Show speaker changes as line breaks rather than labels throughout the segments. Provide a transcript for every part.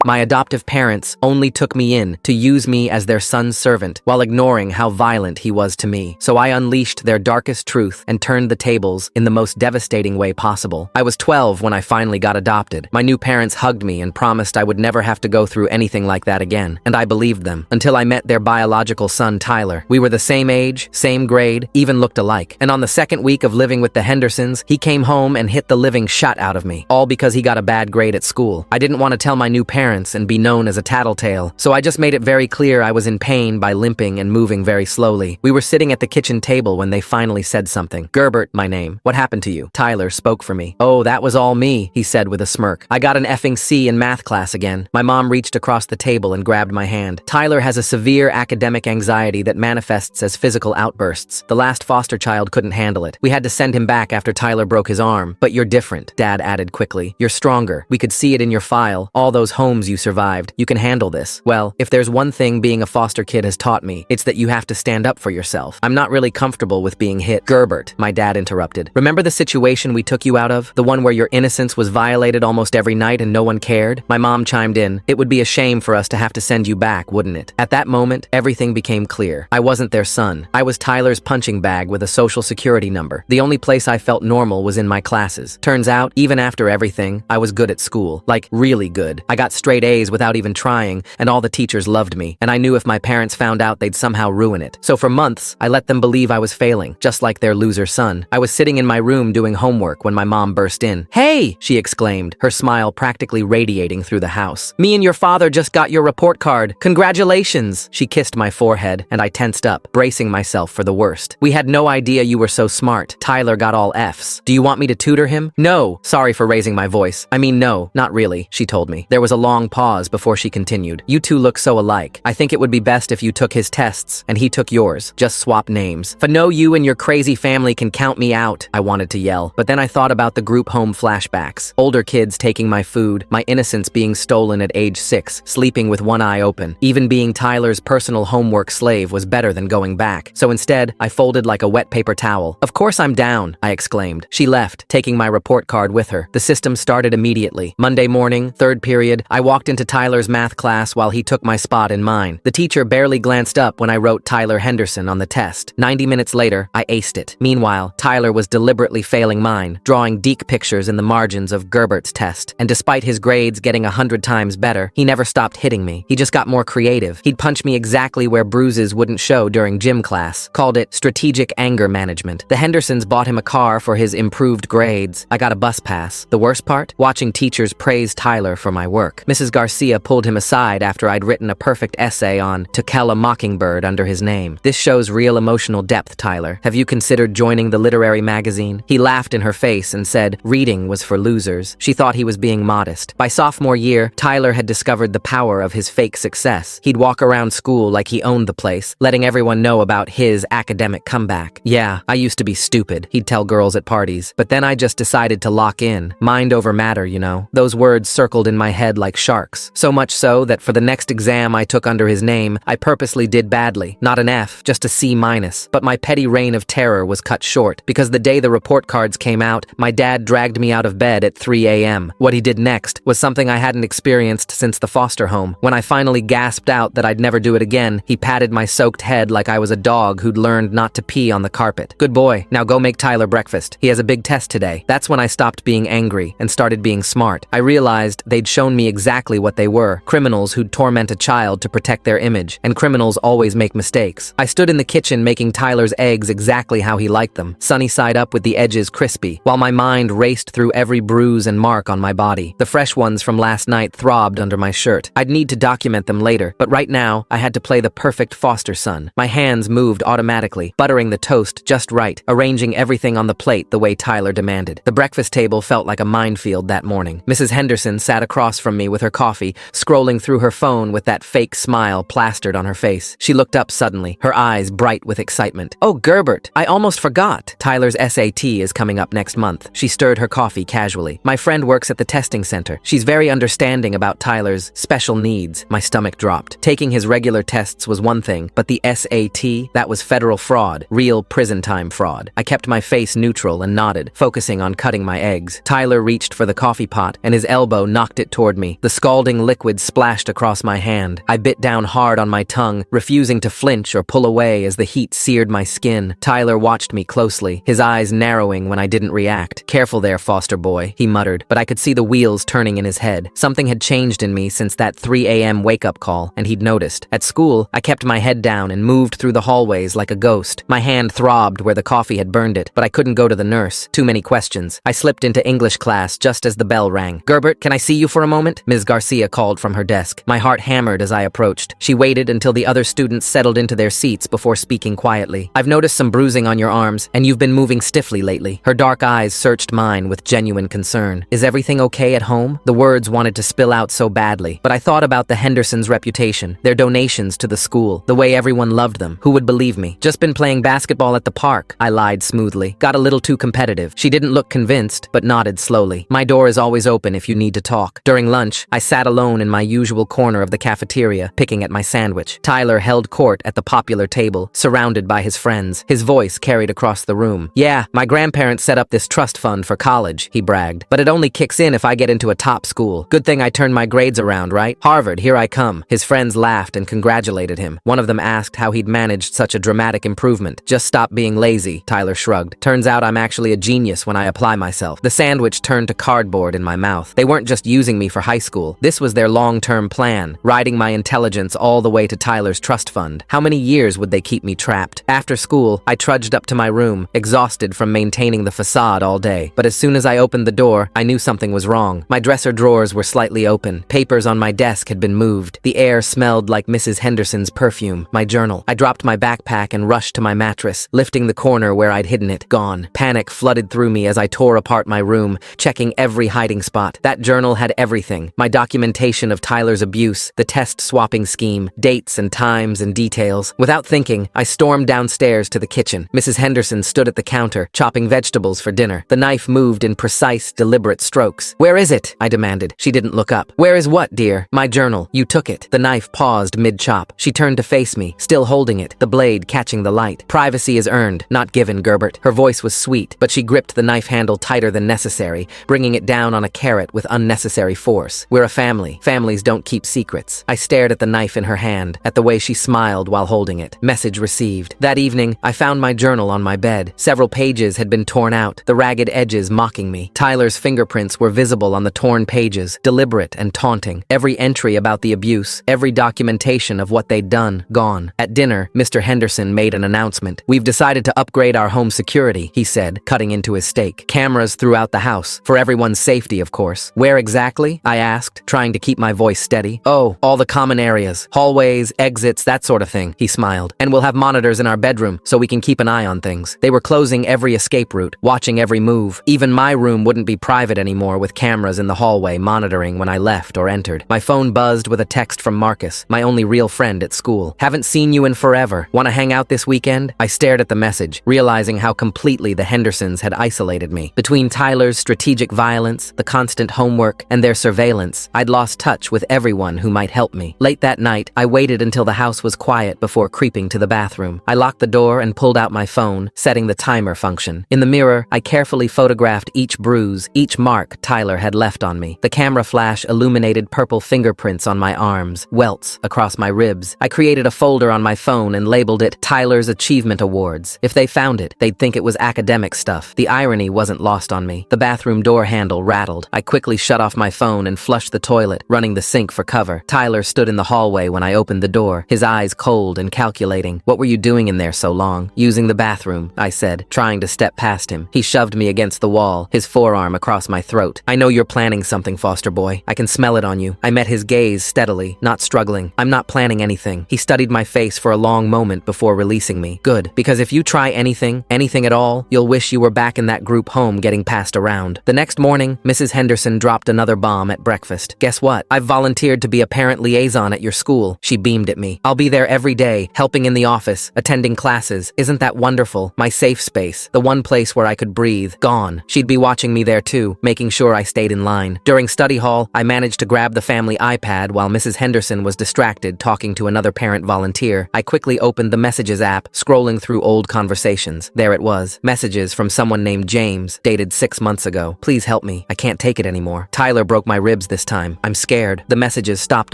My adoptive parents only took me in to use me as their son's servant while ignoring how violent he was to me. So I unleashed their darkest truth and turned the tables in the most devastating way possible. I was 12 when I finally got adopted. My new parents hugged me and promised I would never have to go through anything like that again. And I believed them until I met their biological son, Tyler. We were the same age, same grade, even looked alike. And on the second week of living with the Hendersons, he came home and hit the living shut out of me, all because he got a bad grade at school. I didn't want to tell my new parents and be known as a tattletale, so I just made it very clear I was in pain by limping and moving very slowly. We were sitting at the kitchen table when they finally said something. Gerbert, my name. What happened to you? Tyler spoke for me. Oh, that was all me, he said with a smirk. I got an effing C in math class again. My mom reached across the table and grabbed my hand. Tyler has a severe academic anxiety that manifests as physical outbursts. The last foster child couldn't handle it. We had to send him back after Tyler broke his arm. But you're different, Dad added quickly. You're stronger. We could see it in your file. All those homes you survived. You can handle this. Well, if there's one thing being a foster kid has taught me, it's that you have to stand up for yourself. I'm not really comfortable with being hit. Gerbert, my dad interrupted. Remember the situation we took you out of? The one where your innocence was violated almost every night and no one cared? My mom chimed in. It would be a shame for us to have to send you back, wouldn't it? At that moment, everything became clear. I wasn't their son. I was Tyler's punching bag with a social security number. The only place I felt normal was in my classes. Turns out, even after everything, I was good at school. Like, really good. I got straight A's without even trying, and all the teachers loved me, and I knew if my parents found out they'd somehow ruin it. So for months, I let them believe I was failing, just like their loser son. I was sitting in my room doing homework when my mom burst in. "Hey!" she exclaimed, her smile practically radiating through the house. "Me and your father just got your report card. Congratulations!" She kissed my forehead, and I tensed up, bracing myself for the worst. "We had no idea you were so smart. Tyler got all F's. Do you want me to tutor him?" "No." Sorry for raising my voice. "I mean, no, not really," she told me. There was a long pause before she continued. "You two look so alike. I think it would be best if you took his tests and he took yours. Just swap names. For no, you and your crazy family can count me out," I wanted to yell. But then I thought about the group home flashbacks. Older kids taking my food, my innocence being stolen at age 6, sleeping with one eye open. Even being Tyler's personal homework slave was better than going back. So instead, I folded like a wet paper towel. "Of course I'm down," I exclaimed. She left, taking my report card with her. The system started immediately. Monday morning, third period, I walked into Tyler's math class while he took my spot in mine. The teacher barely glanced up when I wrote Tyler Henderson on the test. 90 minutes later, I aced it. Meanwhile, Tyler was deliberately failing mine, drawing deek pictures in the margins of Gerbert's test. And despite his grades getting 100 times better, he never stopped hitting me. He just got more creative. He'd punch me exactly where bruises wouldn't show during gym class. Called it strategic anger management. The Hendersons bought him a car for his improved grades. I got a bus pass. The worst part? Watching teachers praise Tyler for my work. Mrs. Garcia pulled him aside after I'd written a perfect essay on To Kill a Mockingbird under his name. "This shows real emotional depth, Tyler. Have you considered joining the literary magazine?" He laughed in her face and said reading was for losers. She thought he was being modest. By sophomore year, Tyler had discovered the power of his fake success. He'd walk around school like he owned the place, letting everyone know about his academic comeback. "Yeah, I used to be stupid," he'd tell girls at parties. "But then I just decided to lock in. Mind over matter, you know." Those words circled in my head like sharks. So much so that for the next exam I took under his name, I purposely did badly. Not an F, just a C-. But my petty reign of terror was cut short, because the day the report cards came out, my dad dragged me out of bed at 3 a.m. What he did next was something I hadn't experienced since the foster home. When I finally gasped out that I'd never do it again, he patted my soaked head like I was a dog who'd learned not to pee on the carpet. "Good boy, now go make Tyler breakfast. He has a big test today." That's when I stopped being angry and started being smart. I realized they'd shown me exactly what they were. Criminals who'd torment a child to protect their image, and criminals always make mistakes. I stood in the kitchen making Tyler's eggs exactly how he liked them, sunny side up with the edges crispy, while my mind raced through every bruise and mark on my body. The fresh ones from last night throbbed under my shirt. I'd need to document them later, but right now, I had to play the perfect foster son. My hands moved automatically, buttering the toast just right, arranging everything on the plate the way Tyler demanded. The breakfast table felt like a minefield that morning. Mrs. Henderson sat across from me with her coffee, scrolling through her phone with that fake smile plastered on her face. She looked up suddenly, her eyes bright with excitement. "Oh, Gerbert, I almost forgot. Tyler's SAT is coming up next month." She stirred her coffee casually. "My friend works at the testing center. She's very understanding about Tyler's special needs." My stomach dropped. Taking his regular tests was one thing, but the SAT, that was federal fraud, real prison time fraud. I kept my face neutral and nodded, focusing on cutting my eggs. Tyler reached for the coffee pot, and his elbow knocked it toward me. The scalding liquid splashed across my hand. I bit down hard on my tongue, refusing to flinch or pull away as the heat seared my skin. Tyler watched me closely, his eyes narrowing when I didn't react. "Careful there, foster boy," he muttered, but I could see the wheels turning in his head. Something had changed in me since that 3 a.m. wake-up call, and he'd noticed. At school, I kept my head down and moved through the hallways like a ghost. My hand throbbed where the coffee had burned it, but I couldn't go to the nurse. Too many questions. I slipped into English class just as the bell rang. "Gerbert, can I see you for a moment?" Ms. Garcia called from her desk. My heart hammered as I approached. She waited until the other students settled into their seats before speaking quietly. "I've noticed some bruising on your arms, and you've been moving stiffly lately." Her dark eyes searched mine with genuine concern. "Is everything okay at home?" The words wanted to spill out so badly, but I thought about the Hendersons' reputation, their donations to the school, the way everyone loved them. Who would believe me? "Just been playing basketball at the park," I lied smoothly. Got a little too competitive. She didn't look convinced, but nodded slowly. "My door is always open if you need to talk." During lunch, I sat alone in my usual corner of the cafeteria, picking at my sandwich. Tyler held court at the popular table, surrounded by his friends. His voice carried across the room. "Yeah, my grandparents set up this trust fund for college," he bragged. "But it only kicks in if I get into a top school. Good thing I turned my grades around, right? Harvard, here I come." His friends laughed and congratulated him. One of them asked how he'd managed such a dramatic improvement. "Just stop being lazy," Tyler shrugged. "Turns out I'm actually a genius when I apply myself." The sandwich turned to cardboard in my mouth. They weren't just using me for high school. This was their long-term plan, riding my intelligence all the way to Tyler's trust fund. How many years would they keep me trapped? After school, I trudged up to my room, exhausted from maintaining the facade all day. But as soon as I opened the door, I knew something was wrong. My dresser drawers were slightly open. Papers on my desk had been moved. The air smelled like Mrs. Henderson's perfume. My journal. I dropped my backpack and rushed to my mattress, lifting the corner where I'd hidden it. Gone. Panic flooded through me as I tore apart my room, checking every hiding spot. That journal had everything. My documentation of Tyler's abuse, the test-swapping scheme, dates and times and details. Without thinking, I stormed downstairs to the kitchen. Mrs. Henderson stood at the counter, chopping vegetables for dinner. The knife moved in precise, deliberate strokes. "Where is it?" I demanded. She didn't look up. "Where is what, dear?" "My journal. You took it." The knife paused mid-chop. She turned to face me, still holding it, the blade catching the light. "Privacy is earned, not given, Gerbert." Her voice was sweet, but she gripped the knife handle tighter than necessary, bringing it down on a carrot with unnecessary force. "We're a family. Families don't keep secrets." I stared at the knife in her hand, at the way she smiled while holding it. Message received. That evening, I found my journal on my bed. Several pages had been torn out, the ragged edges mocking me. Tyler's fingerprints were visible on the torn pages, deliberate and taunting. Every entry about the abuse, every documentation of what they'd done, gone. At dinner, Mr. Henderson made an announcement. "We've decided to upgrade our home security," he said, cutting into his steak. "Cameras throughout the house, for everyone's safety, of course." "Where exactly?" I asked, trying to keep my voice steady. "Oh, all the common areas, hallways, exits, that sort of thing," he smiled. "And we'll have monitors in our bedroom so we can keep an eye on things." They were closing every escape route, watching every move. Even my room wouldn't be private anymore, with cameras in the hallway monitoring when I left or entered. My phone buzzed with a text from Marcus, my only real friend at school. "Haven't seen you in forever. Want to hang out this weekend?" I stared at the message, realizing how completely the Hendersons had isolated me. Between Tyler's strategic violence, the constant homework, and their surveillance, I'd lost touch with everyone who might help me. Late that night, I waited until the house was quiet before creeping to the bathroom. I locked the door and pulled out my phone, setting the timer function. In the mirror, I carefully photographed each bruise, each mark Tyler had left on me. The camera flash illuminated purple fingerprints on my arms, welts across my ribs. I created a folder on my phone and labeled it Tyler's Achievement Awards. If they found it, they'd think it was academic stuff. The irony wasn't lost on me. The bathroom door handle rattled. I quickly shut off my phone and flushed the toilet, running the sink for cover. Tyler stood in the hallway when I opened the door, his eyes cold and calculating. "What were you doing in there so long?" "Using the bathroom," I said, trying to step past him. He shoved me against the wall, his forearm across my throat. "I know you're planning something, foster boy. I can smell it on you." I met his gaze steadily, not struggling. "I'm not planning anything." He studied my face for a long moment before releasing me. "Good, because if you try anything at all, you'll wish you were back in that group home getting passed around." The next morning, Mrs. Henderson dropped another bomb at breakfast. "Guess what? I've volunteered to be a parent liaison at your school." She beamed at me. "I'll be there every day, helping in the office, attending classes. Isn't that wonderful? My safe space, the one place where I could breathe, gone." She'd be watching me there too, making sure I stayed in line. During study hall, I managed to grab the family iPad while Mrs. Henderson was distracted talking to another parent volunteer. I quickly opened the Messages app, scrolling through old conversations. There it was. Messages from someone named James, dated 6 months ago. "Please help me. I can't take it anymore. Tyler broke my ribs this this time. I'm scared. The messages stopped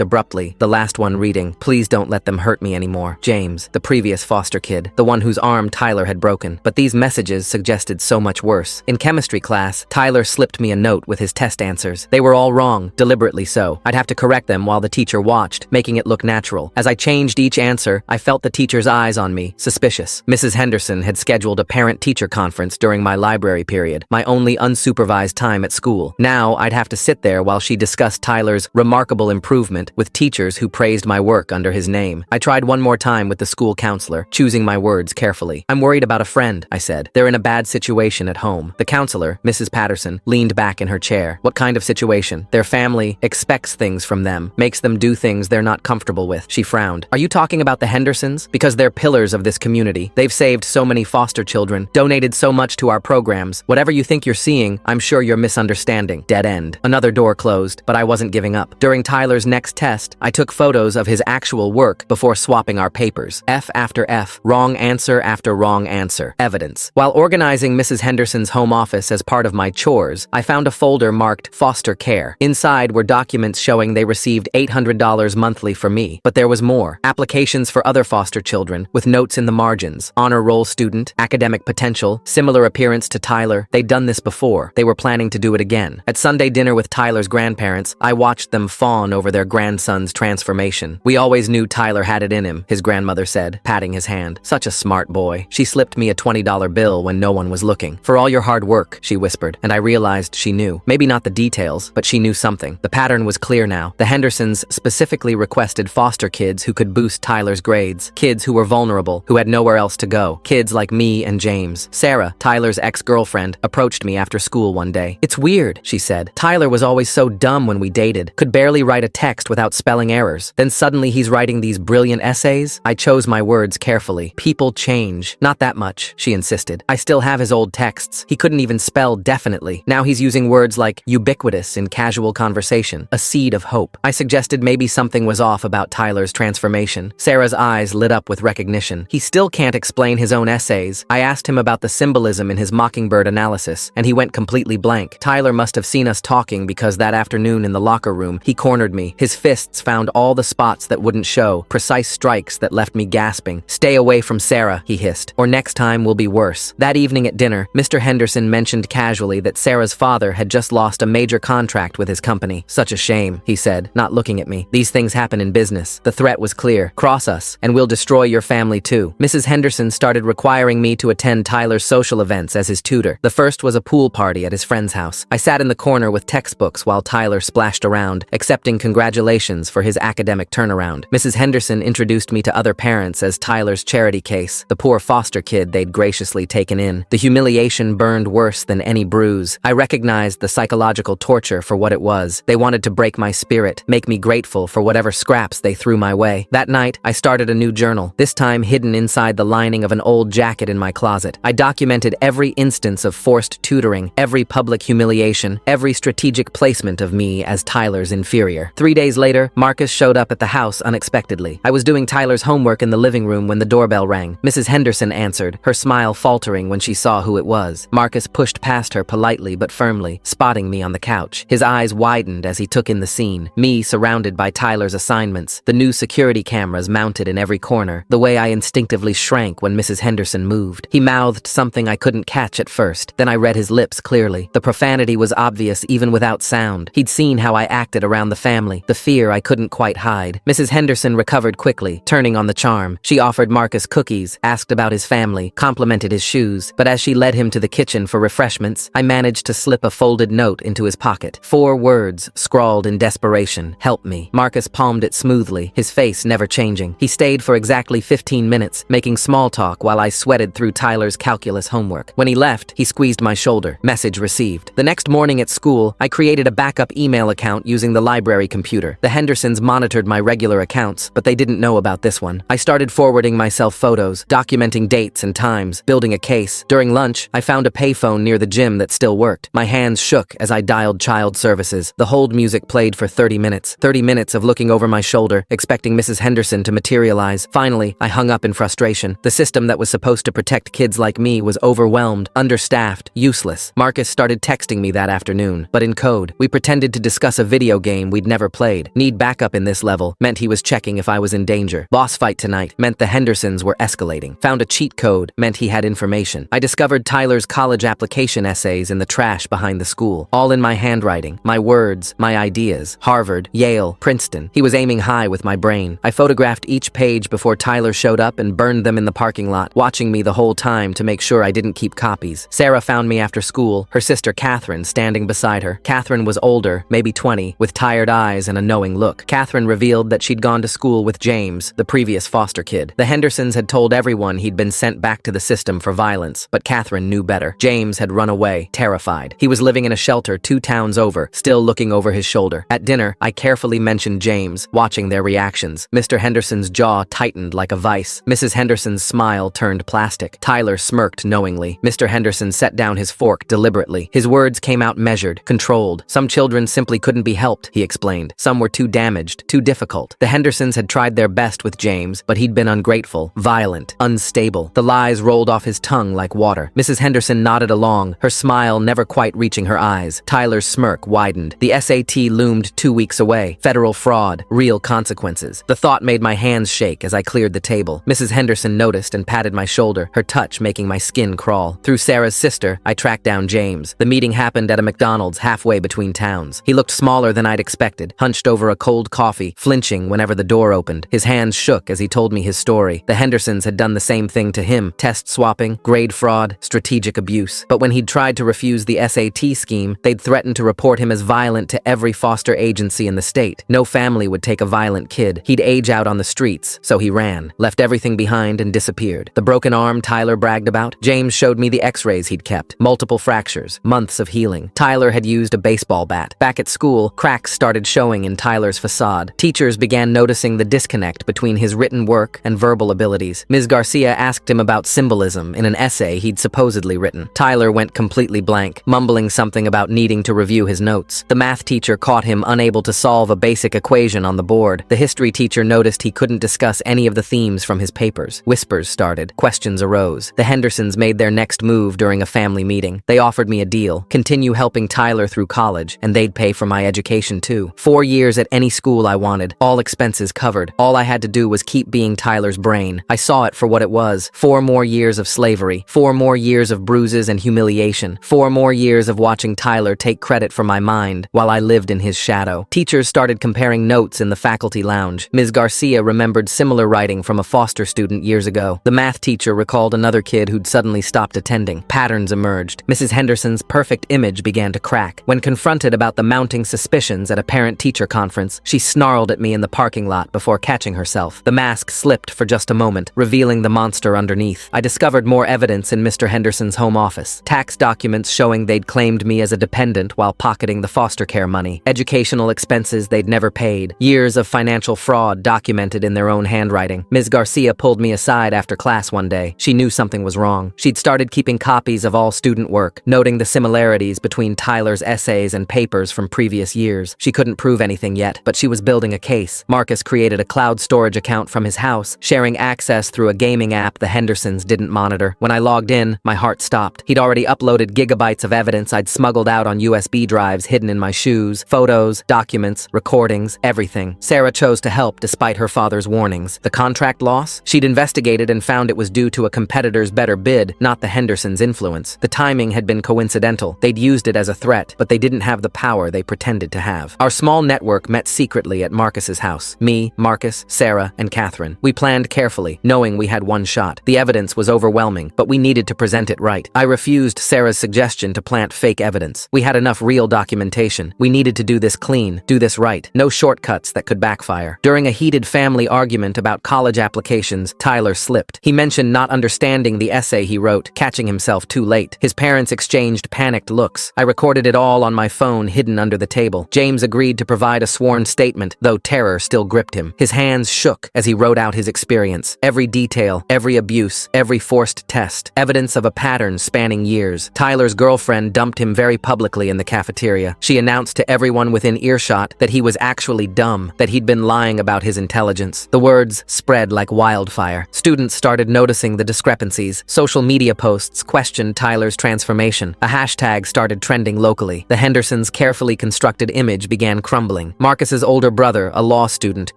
abruptly, the last one reading, "Please don't let them hurt me anymore. James," the previous foster kid, the one whose arm Tyler had broken. But these messages suggested so much worse. In chemistry class, Tyler slipped me a note with his test answers. They were all wrong, deliberately so. I'd have to correct them while the teacher watched, making it look natural. As I changed each answer, I felt the teacher's eyes on me, suspicious. Mrs. Henderson had scheduled a parent-teacher conference during my library period, my only unsupervised time at school. Now I'd have to sit there while she discussed Tyler's remarkable improvement with teachers who praised my work under his name. I tried one more time with the school counselor, choosing my words carefully. "I'm worried about a friend," I said. "They're in a bad situation at home." The counselor, Mrs. Patterson, leaned back in her chair. "What kind of situation?" "Their family expects things from them, makes them do things they're not comfortable with." She frowned. "Are you talking about the Hendersons? Because they're pillars of this community. They've saved so many foster children, donated so much to our programs. Whatever you think you're seeing, I'm sure you're misunderstanding." Dead end. Another door closed, but I wasn't giving up. During Tyler's next test, I took photos of his actual work before swapping our papers. F after F, wrong answer after wrong answer. Evidence. While organizing Mrs. Henderson's home office as part of my chores, I found a folder marked Foster Care. Inside were documents showing they received $800 monthly for me, but there was more. Applications for other foster children, with notes in the margins. Honor roll student, academic potential, similar appearance to Tyler. They'd done this before. They were planning to do it again. At Sunday dinner with Tyler's grandparents, I watched them fawn over their grandson's transformation. "We always knew Tyler had it in him," his grandmother said, patting his hand. "Such a smart boy." She slipped me a $20 bill when no one was looking. "For all your hard work," she whispered, and I realized she knew. Maybe not the details, but she knew something. The pattern was clear now. The Hendersons specifically requested foster kids who could boost Tyler's grades. Kids who were vulnerable, who had nowhere else to go. Kids like me and James. Sarah, Tyler's ex-girlfriend, approached me after school one day. "It's weird," she said. "Tyler was always so dumb when we dated. Could barely write a text without spelling errors. Then suddenly he's writing these brilliant essays." I chose my words carefully. "People change." "Not that much," she insisted. "I still have his old texts. He couldn't even spell definitely. Now he's using words like ubiquitous in casual conversation. A seed of hope." I suggested maybe something was off about Tyler's transformation. Sarah's eyes lit up with recognition. "He still can't explain his own essays." I asked him about the symbolism in his mockingbird analysis, and he went completely blank. Tyler must have seen us talking because that afternoon in the locker room, he cornered me. His fists found all the spots that wouldn't show, precise strikes that left me gasping. "Stay away from Sarah," he hissed, "or next time will be worse." That evening at dinner, Mr. Henderson mentioned casually that Sarah's father had just lost a major contract with his company. "Such a shame," he said, not looking at me. "These things happen in business." The threat was clear. "Cross us, and we'll destroy your family too." Mrs. Henderson started requiring me to attend Tyler's social events as his tutor. The first was a pool party at his friend's house. I sat in the corner with textbooks while Tyler splashed around, accepting congratulations for his academic turnaround. Mrs. Henderson introduced me to other parents as Tyler's charity case, the poor foster kid they'd graciously taken in. The humiliation burned worse than any bruise. I recognized the psychological torture for what it was. They wanted to break my spirit, make me grateful for whatever scraps they threw my way. That night, I started a new journal, this time hidden inside the lining of an old jacket in my closet. I documented every instance of forced tutoring, every public humiliation, every strategic placement of me as Tyler's inferior. 3 days later, Marcus showed up at the house unexpectedly. I was doing Tyler's homework in the living room when the doorbell rang. Mrs. Henderson answered, her smile faltering when she saw who it was. Marcus pushed past her politely but firmly, spotting me on the couch. His eyes widened as he took in the scene, me surrounded by Tyler's assignments, the new security cameras mounted in every corner, the way I instinctively shrank when Mrs. Henderson moved. He mouthed something I couldn't catch at first. Then I read his lips clearly. The profanity was obvious even without sound. He'd seen how I acted around the family, the fear I couldn't quite hide. Mrs. Henderson recovered quickly, turning on the charm. She offered Marcus cookies, asked about his family, complimented his shoes, but as she led him to the kitchen for refreshments, I managed to slip a folded note into his pocket. 4 words, scrawled in desperation, "Help me." Marcus palmed it smoothly, his face never changing. He stayed for exactly 15 minutes, making small talk while I sweated through Tyler's calculus homework. When he left, he squeezed my shoulder. Message received. The next morning at school, I created a backup email account using the library computer. The Hendersons monitored my regular accounts, but they didn't know about this one. I started forwarding myself photos, documenting dates and times, building a case. During lunch, I found a payphone near the gym that still worked. My hands shook as I dialed child services. The hold music played for 30 minutes. 30 minutes of looking over my shoulder, expecting Mrs. Henderson to materialize. Finally, I hung up in frustration. The system that was supposed to protect kids like me was overwhelmed, understaffed, useless. Marcus started texting me that afternoon, but in code. We pretended to to discuss a video game we'd never played. Need backup in this level meant he was checking if I was in danger. Boss fight tonight meant the Hendersons were escalating. Found a cheat code meant he had information. I discovered Tyler's college application essays in the trash behind the school. All in my handwriting, my words, my ideas. Harvard, Yale, Princeton. He was aiming high with my brain. I photographed each page before Tyler showed up and burned them in the parking lot, watching me the whole time to make sure I didn't keep copies. Sarah found me after school, her sister Catherine standing beside her. Catherine was older, maybe 20, with tired eyes and a knowing look. Catherine revealed that she'd gone to school with James, the previous foster kid. The Hendersons had told everyone he'd been sent back to the system for violence, but Catherine knew better. James had run away, terrified. He was living in a shelter 2 towns over, still looking over his shoulder. At dinner, I carefully mentioned James, watching their reactions. Mr. Henderson's jaw tightened like a vice. Mrs. Henderson's smile turned plastic. Tyler smirked knowingly. Mr. Henderson set down his fork deliberately. His words came out measured, controlled. Some children simply couldn't be helped, he explained. Some were too damaged, too difficult. The Hendersons had tried their best with James, but he'd been ungrateful, violent, unstable. The lies rolled off his tongue like water. Mrs. Henderson nodded along, her smile never quite reaching her eyes. Tyler's smirk widened. The SAT loomed 2 weeks away. Federal fraud, real consequences. The thought made my hands shake as I cleared the table. Mrs. Henderson noticed and patted my shoulder, her touch making my skin crawl. Through Sarah's sister, I tracked down James. The meeting happened at a McDonald's halfway between towns. He looked smaller than I'd expected, hunched over a cold coffee, flinching whenever the door opened. His hands shook as he told me his story. The Hendersons had done the same thing to him. Test swapping, grade fraud, strategic abuse. But when he'd tried to refuse the SAT scheme, they'd threatened to report him as violent to every foster agency in the state. No family would take a violent kid. He'd age out on the streets, so he ran, left everything behind and disappeared. The broken arm Tyler bragged about? James showed me the x-rays he'd kept. Multiple fractures, months of healing. Tyler had used a baseball bat. Back at school, cracks started showing in Tyler's facade. Teachers began noticing the disconnect between his written work and verbal abilities. Ms. Garcia asked him about symbolism in an essay he'd supposedly written. Tyler went completely blank, mumbling something about needing to review his notes. The math teacher caught him unable to solve a basic equation on the board. The history teacher noticed he couldn't discuss any of the themes from his papers. Whispers started. Questions arose. The Hendersons made their next move during a family meeting. They offered me a deal. Continue helping Tyler through college, and they'd pay for my education too. 4 years at any school I wanted, all expenses covered. All I had to do was keep being Tyler's brain. I saw it for what it was. 4 more years of slavery. 4 more years of bruises and humiliation. 4 more years of watching Tyler take credit for my mind while I lived in his shadow. Teachers started comparing notes in the faculty lounge. Ms. Garcia remembered similar writing from a foster student years ago. The math teacher recalled another kid who'd suddenly stopped attending. Patterns emerged. Mrs. Henderson's perfect image began to crack. When confronted about the mounting suspicions at a parent-teacher conference, she snarled at me in the parking lot before catching herself. The mask slipped for just a moment, revealing the monster underneath. I discovered more evidence in Mr. Henderson's home office. Tax documents showing they'd claimed me as a dependent while pocketing the foster care money. Educational expenses they'd never paid. Years of financial fraud documented in their own handwriting. Ms. Garcia pulled me aside after class one day. She knew something was wrong. She'd started keeping copies of all student work, noting the similarities between Tyler's essays and papers from previous years. She couldn't prove anything yet, but she was building a case. Marcus created a cloud storage account from his house, sharing access through a gaming app the Hendersons didn't monitor. When I logged in, my heart stopped. He'd already uploaded gigabytes of evidence I'd smuggled out on USB drives hidden in my shoes, photos, documents, recordings, everything. Sarah chose to help despite her father's warnings. The contract loss? She'd investigated and found it was due to a competitor's better bid, not the Hendersons' influence. The timing had been coincidental. They'd used it as a threat, but they didn't have the power they pretended to have. Our small network met secretly at Marcus's house. Me, Marcus, Sarah, and Catherine. We planned carefully, knowing we had one shot. The evidence was overwhelming, but we needed to present it right. I refused Sarah's suggestion to plant fake evidence. We had enough real documentation. We needed to do this clean, do this right. No shortcuts that could backfire. During a heated family argument about college applications, Tyler slipped. He mentioned not understanding the essay he wrote, catching himself too late. His parents exchanged panicked looks. I recorded it all on my phone hidden under the table. James agreed to provide a sworn statement, though terror still gripped him. His hands shook as he wrote out his experience. Every detail, every abuse, every forced test. Evidence of a pattern spanning years. Tyler's girlfriend dumped him very publicly in the cafeteria. She announced to everyone within earshot that he was actually dumb, that he'd been lying about his intelligence. The words spread like wildfire. Students started noticing the discrepancies. Social media posts questioned Tyler's transformation. A hashtag started trending locally. The Hendersons carefully carefully constructed image began crumbling. Marcus's older brother, a law student,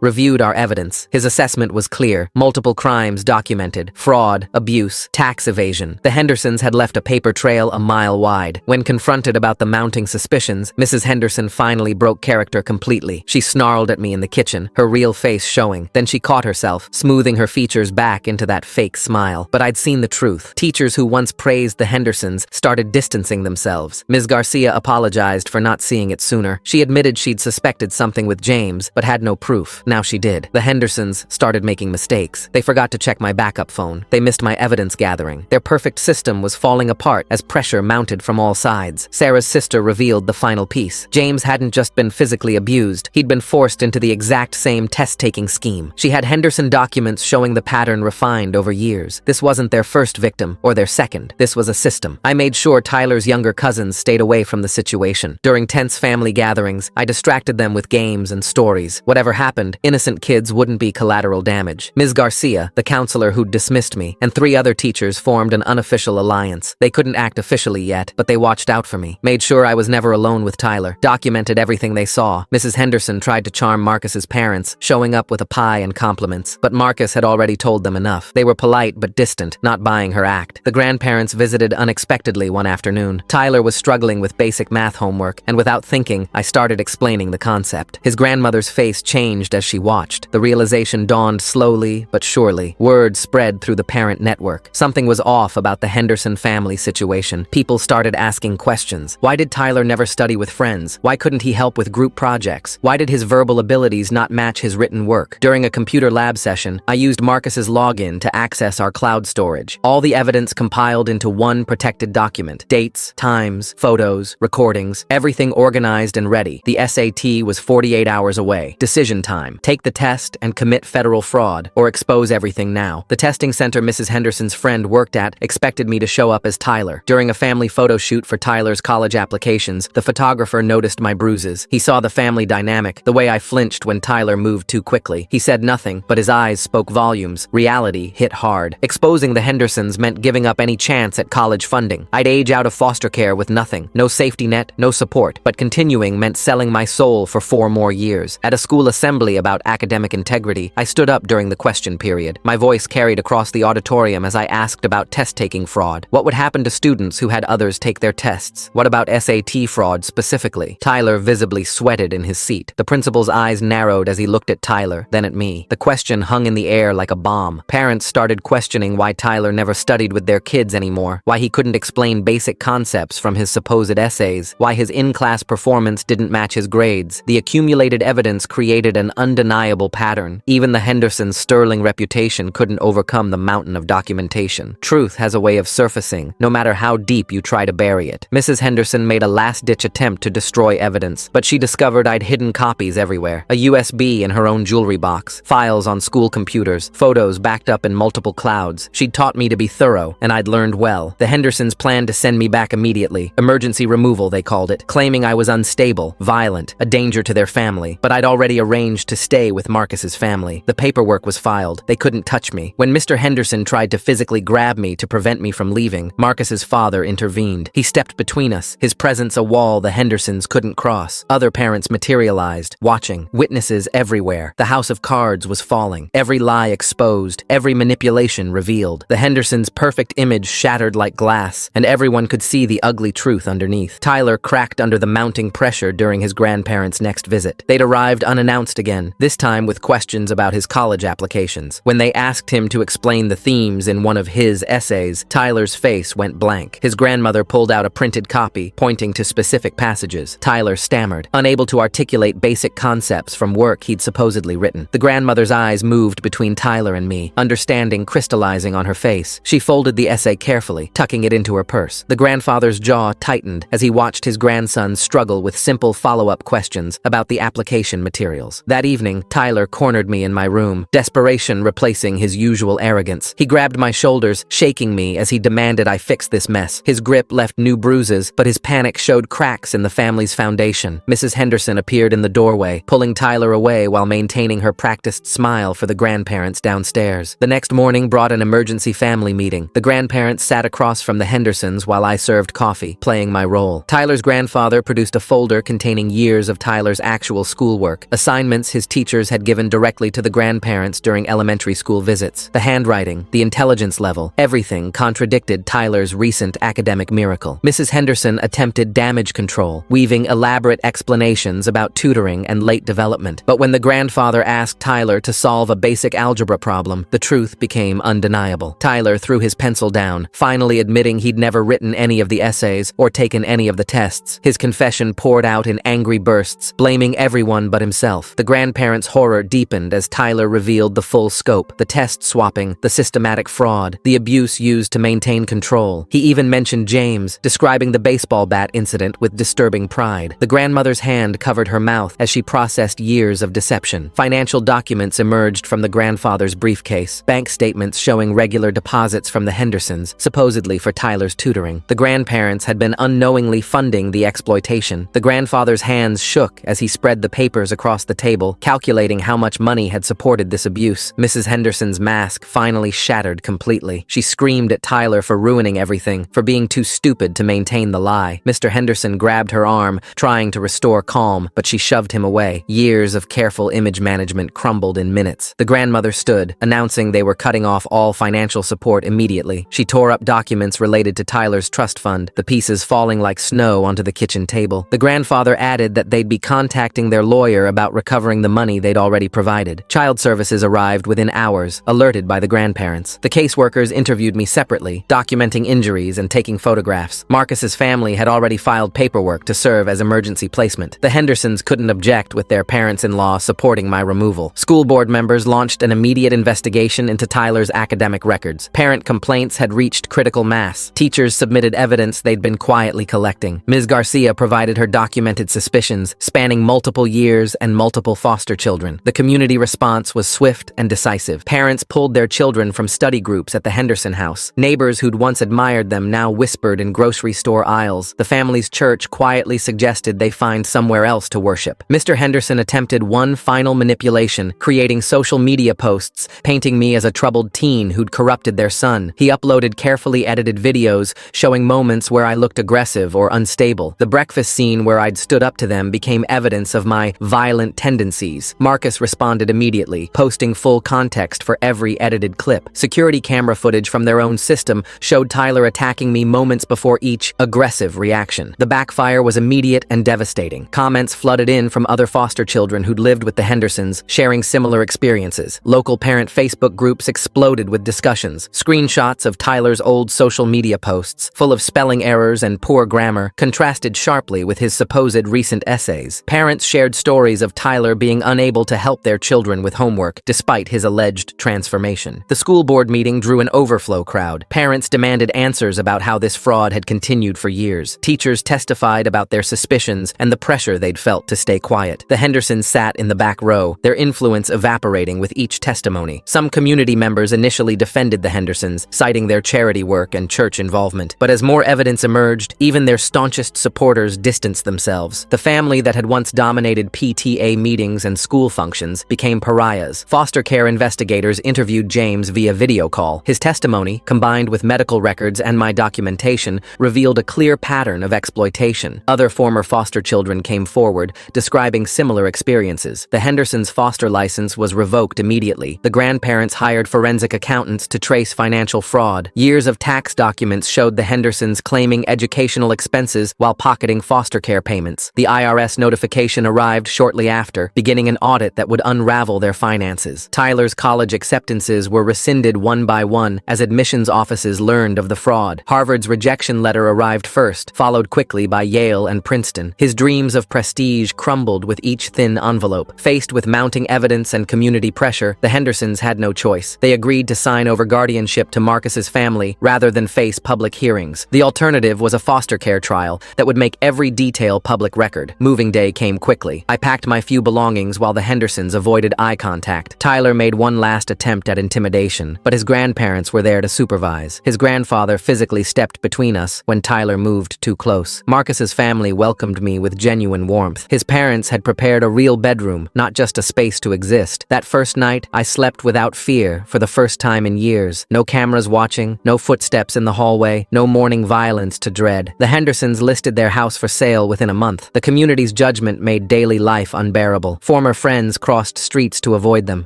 reviewed our evidence. His assessment was clear. Multiple crimes documented: fraud, abuse, tax evasion. The Hendersons had left a paper trail a mile wide. When confronted about the mounting suspicions, Mrs. Henderson finally broke character completely. She snarled at me in the kitchen, her real face showing. Then she caught herself, smoothing her features back into that fake smile. But I'd seen the truth. Teachers who once praised the Hendersons started distancing themselves. Ms. Garcia apologized for not seeing it sooner. She admitted she'd suspected something with James, but had no proof. Now she did. The Hendersons started making mistakes. They forgot to check my backup phone. They missed my evidence gathering. Their perfect system was falling apart as pressure mounted from all sides. Sarah's sister revealed the final piece. James hadn't just been physically abused. He'd been forced into the exact same test-taking scheme. She had Henderson documents showing the pattern refined over years. This wasn't their first victim, or their second. This was a system. I made sure Tyler's younger cousins stayed away from the situation. During tense family gatherings, I distracted them with games and stories. Whatever happened, innocent kids wouldn't be collateral damage. Ms. Garcia, the counselor who'd dismissed me, and 3 other teachers formed an unofficial alliance. They couldn't act officially yet, but they watched out for me, made sure I was never alone with Tyler, documented everything they saw. Mrs. Henderson tried to charm Marcus's parents, showing up with a pie and compliments, but Marcus had already told them enough. They were polite but distant, not buying her act. The grandparents visited unexpectedly one afternoon. Tyler was struggling with basic math homework, and without thinking, I started explaining the concept. His grandmother's face changed as she watched. The realization dawned slowly but surely. Word spread through the parent network. Something was off about the Henderson family situation. People started asking questions. Why did Tyler never study with friends? Why couldn't he help with group projects? Why did his verbal abilities not match his written work? During a computer lab session, I used Marcus's login to access our cloud storage. All the evidence compiled into one protected document. Dates, times, photos, recordings, everything organized and ready. The SAT was 48 hours away. Decision time. Take the test and commit federal fraud, or expose everything now. The testing center Mrs. Henderson's friend worked at expected me to show up as Tyler. During a family photo shoot for Tyler's college applications, the photographer noticed my bruises. He saw the family dynamic, the way I flinched when Tyler moved too quickly. He said nothing, but his eyes spoke volumes. Reality hit hard. Exposing the Hendersons meant giving up any chance at college funding. I'd age out of foster care with nothing. No safety net, no support. But continuing meant selling my soul for 4 more years. At a school assembly about academic integrity, I stood up during the question period. My voice carried across the auditorium as I asked about test-taking fraud. What would happen to students who had others take their tests? What about SAT fraud specifically? Tyler visibly sweated in his seat. The principal's eyes narrowed as he looked at Tyler, then at me. The question hung in the air like a bomb. Parents started questioning why Tyler never studied with their kids anymore, why he couldn't explain basic concepts from his supposed essays, why his in-class performance didn't match his grades. The accumulated evidence created an undeniable pattern. Even the Hendersons' sterling reputation couldn't overcome the mountain of documentation. Truth has a way of surfacing, no matter how deep you try to bury it. Mrs. Henderson made a last-ditch attempt to destroy evidence, but she discovered I'd hidden copies everywhere. A USB in her own jewelry box, files on school computers, photos backed up in multiple clouds. She'd taught me to be thorough, and I'd learned well. The Hendersons planned to send me back immediately. Emergency removal, they called it, claiming I was unstable, violent, a danger to their family. But I'd already arranged to stay with Marcus's family. The paperwork was filed. They couldn't touch me. When Mr. Henderson tried to physically grab me to prevent me from leaving, Marcus's father intervened. He stepped between us, his presence a wall the Hendersons couldn't cross. Other parents materialized, watching, witnesses everywhere. The house of cards was falling, every lie exposed, every manipulation revealed. The Hendersons' perfect image shattered like glass, and everyone could see the ugly truth underneath. Tyler cracked under the mounting pressure during his grandparents' next visit. They'd arrived unannounced again, this time with questions about his college applications. When they asked him to explain the themes in one of his essays, Tyler's face went blank. His grandmother pulled out a printed copy, pointing to specific passages. Tyler stammered, unable to articulate basic concepts from work he'd supposedly written. The grandmother's eyes moved between Tyler and me, understanding crystallizing on her face. She folded the essay carefully, tucking it into her purse. The grandfather's jaw tightened as he watched his grandson struggle with simple follow-up questions about the application materials. That evening, Tyler cornered me in my room, desperation replacing his usual arrogance. He grabbed my shoulders, shaking me as he demanded I fix this mess. His grip left new bruises, but his panic showed cracks in the family's foundation. Mrs. Henderson appeared in the doorway, pulling Tyler away while maintaining her practiced smile for the grandparents downstairs. The next morning brought an emergency family meeting. The grandparents sat across from the Hendersons while I served coffee, playing my role. Tyler's grandfather produced a folder containing years of Tyler's actual schoolwork, assignments his teachers had given directly to the grandparents during elementary school visits. The handwriting, the intelligence level, everything contradicted Tyler's recent academic miracle. Mrs. Henderson attempted damage control, weaving elaborate explanations about tutoring and late development. But when the grandfather asked Tyler to solve a basic algebra problem, the truth became undeniable. Tyler threw his pencil down, finally admitting he'd never written any of the essays or taken any of the tests. His confession poured out in angry bursts, blaming everyone but himself. The grandparents' horror deepened as Tyler revealed the full scope: the test swapping, the systematic fraud, the abuse used to maintain control. He even mentioned James, describing the baseball bat incident with disturbing pride. The grandmother's hand covered her mouth as she processed years of deception. Financial documents emerged from the grandfather's briefcase, bank statements showing regular deposits from the Hendersons, supposedly for Tyler's tutoring. The grandparents had been unknowingly funding the exploitation. The grandfather's hands shook as he spread the papers across the table, calculating how much money had supported this abuse. Mrs. Henderson's mask finally shattered completely. She screamed at Tyler for ruining everything, for being too stupid to maintain the lie. Mr. Henderson grabbed her arm, trying to restore calm, but she shoved him away. Years of careful image management crumbled in minutes. The grandmother stood, announcing they were cutting off all financial support immediately. She tore up documents related to Tyler's trust fund, the pieces falling like snow onto the kitchen table. The grandfather added that they'd be contacting their lawyer about recovering the money they'd already provided. Child services arrived within hours, alerted by the grandparents. The caseworkers interviewed me separately, documenting injuries and taking photographs. Marcus's family had already filed paperwork to serve as emergency placement. The Hendersons couldn't object with their parents-in-law supporting my removal. School board members launched an immediate investigation into Tyler's academic records. Parent complaints had reached critical mass. Teachers submitted evidence they'd been quietly collecting. Ms. Garcia provided her documented suspicions, spanning multiple years and multiple foster children. The community response was swift and decisive. Parents pulled their children from study groups at the Henderson house. Neighbors who'd once admired them now whispered in grocery store aisles. The family's church quietly suggested they find somewhere else to worship. Mr. Henderson attempted one final manipulation, creating social media posts, painting me as a troubled teen who'd corrupted their son. He uploaded carefully edited videos showing moments where I looked aggressive or unstable. The breakfast scene where I'd stood up to them became evidence of my violent tendencies. Marcus responded immediately, posting full context for every edited clip. Security camera footage from their own system showed Tyler attacking me moments before each aggressive reaction. The backfire was immediate and devastating. Comments flooded in from other foster children who'd lived with the Hendersons, sharing similar experiences. Local parent Facebook groups exploded with discussions. Screenshots of Tyler's old social media posts, full of spelling errors and poor grammar, contrasted sharply with his supposed recent essays. Parents shared stories of Tyler being unable to help their children with homework, despite his alleged transformation. The school board meeting drew an overflow crowd. Parents demanded answers about how this fraud had continued for years. Teachers testified about their suspicions and the pressure they'd felt to stay quiet. The Hendersons sat in the back row, their influence evaporating with each testimony. Some community members initially defended the Hendersons, citing their charity work and church involvement. But as more evidence emerged, even their staunchest supporters distanced themselves. The family that had once dominated PTA meetings and school functions became pariahs. Foster care investigators interviewed James via video call. His testimony, combined with medical records and my documentation, revealed a clear pattern of exploitation. Other former foster children came forward, describing similar experiences. The Hendersons' foster license was revoked immediately. The grandparents hired forensic accountants to trace financial fraud. Years of tax documents showed the Hendersons claiming educational expenses while pocketing foster care payments. The IRS notification arrived shortly after, beginning an audit that would unravel their finances. Tyler's college acceptances were rescinded one by one as admissions offices learned of the fraud. Harvard's rejection letter arrived first, followed quickly by Yale and Princeton. His dreams of prestige crumbled with each thin envelope. Faced with mounting evidence and community pressure, the Hendersons had no choice. They agreed to sign over guardianship to Marcus's family rather than face public hearings. The alternative was a foster care trial that would make every detail public record. Moving day came quickly. I packed my few belongings while the Hendersons avoided eye contact. Tyler made one last attempt at intimidation, but his grandparents were there to supervise. His grandfather physically stepped between us when Tyler moved too close. Marcus's family welcomed me with genuine warmth. His parents had prepared a real bedroom, not just a space to exist. That first night, I slept without fear for the first time in years. No cameras watching, no footsteps in the hallway, no morning violence to dread. The Hendersons listed their house for sale within a month. The community's judgment made daily life unbearable. Former friends crossed streets to avoid them.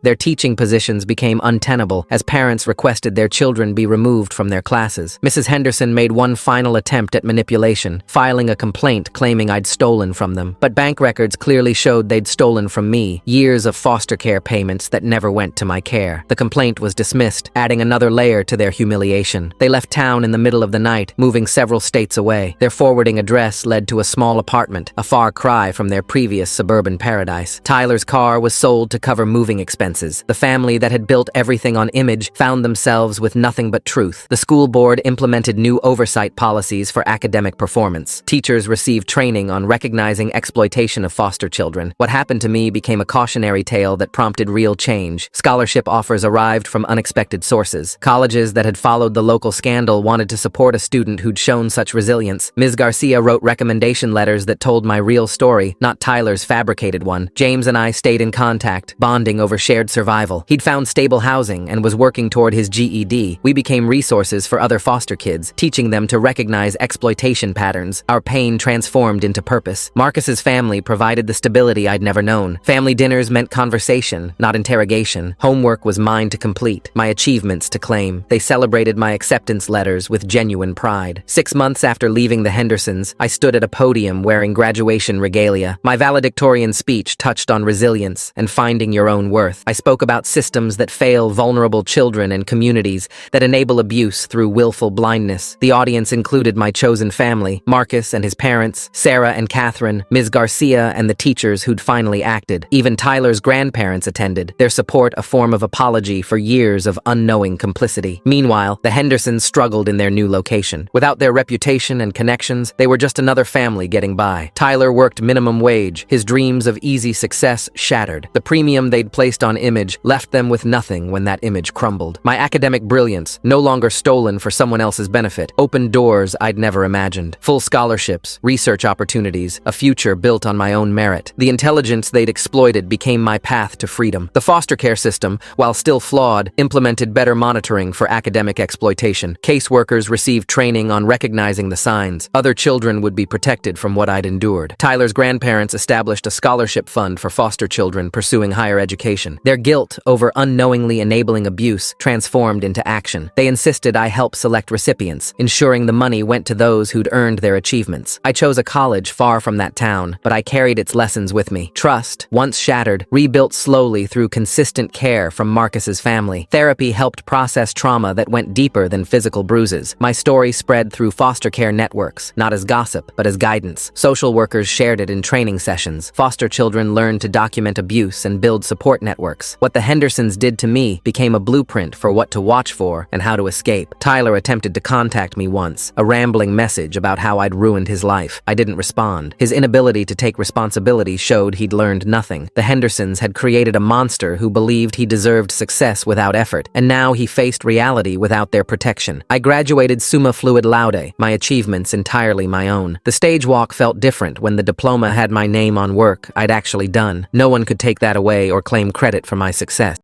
Their teaching positions became untenable as parents requested their children be removed from their classes. Mrs. Henderson made one final attempt at manipulation, filing a complaint claiming I'd stolen from them. But bank records clearly showed they'd stolen from me years of foster care payments that never went to my care. The complaint was dismissed, adding another layer to their humiliation. They left town in the middle of the night, moving several states away. Their forwarding address led to a small apartment, a far cry from their previous suburban paradise. Tyler's car was sold to cover moving expenses. The family that had built everything on image found themselves with nothing but truth. The school board implemented new oversight policies for academic performance. Teachers received training on recognizing exploitation of foster children. What happened to me became a cautionary tale that prompted real change. Scholarship offers arrived from unexpected sources. Colleges that had followed the local scandal wanted to support a student who'd shown such resilience. Ms. Garcia wrote recommendation letters that told my real story, not Tyler's fabricated one. James and I stayed in contact, bonding over shared survival. He'd found stable housing and was working toward his GED. We became resources for other foster kids, teaching them to recognize exploitation patterns. Our pain transformed into purpose. Marcus's family provided the stability I'd never known. Family dinners meant conversation, not interrogation. Homework was mine to complete, my achievements to claim. They celebrated my acceptance letters with genuine pride. 6 months after leaving the Hendersons, I stood at a podium wearing graduation regalia. My valedictorian speech touched on resilience and finding your own worth. I spoke about systems that fail vulnerable children and communities that enable abuse through willful blindness. The audience included my chosen family, Marcus and his parents, Sarah and Catherine, Ms. Garcia and the teachers who'd finally acted. Even Tyler's grandparents attended, their support a form of apology for years of unknowing complicity. Meanwhile, the Hendersons struggled in their new location. Without their reputation and connections, they were just another family getting by. Tyler worked minimum wage, his dreams of easy success shattered. The premium they'd placed on image left them with nothing when that image crumbled. My academic brilliance, no longer stolen for someone else's benefit, opened doors I'd never imagined. Full scholarships, research opportunities, a future built on my own merit. The intelligence they'd exploited became my path to freedom. The foster care system, while still flawed, implemented better monitoring for academic exploitation. Caseworkers received training on recognizing the signs. Other children would be protected from what I'd endured. Tyler's grandparents established a scholarship fund for foster children pursuing higher education. Their guilt over unknowingly enabling abuse transformed into action. They insisted I help select recipients, ensuring the money went to those who'd earned their achievements. I chose a college far from that town, but I carried its lessons with me. Trust, once shattered, rebuilt slowly through consistent care from Marcus's family. Therapy helped process trauma that went deeper than physical bruises. My story spread through foster care networks, not as gossip, but as guidance. Social workers shared it in training sessions. Foster children learned to document abuse and build support networks. What the Hendersons did to me became a blueprint for what to watch for and how to escape. Tyler attempted to contact me once, a rambling message about how I'd ruined his life. I didn't respond. His inability to take responsibility showed he'd learned nothing. The Hendersons had created a monster who believed he deserved success without effort, and now he faced reality without their protection. I graduated summa fluid laude, my achievements entirely my own. The stage walk felt different when the diploma had my name on work I'd actually done. No one could take that away or claim credit for my success.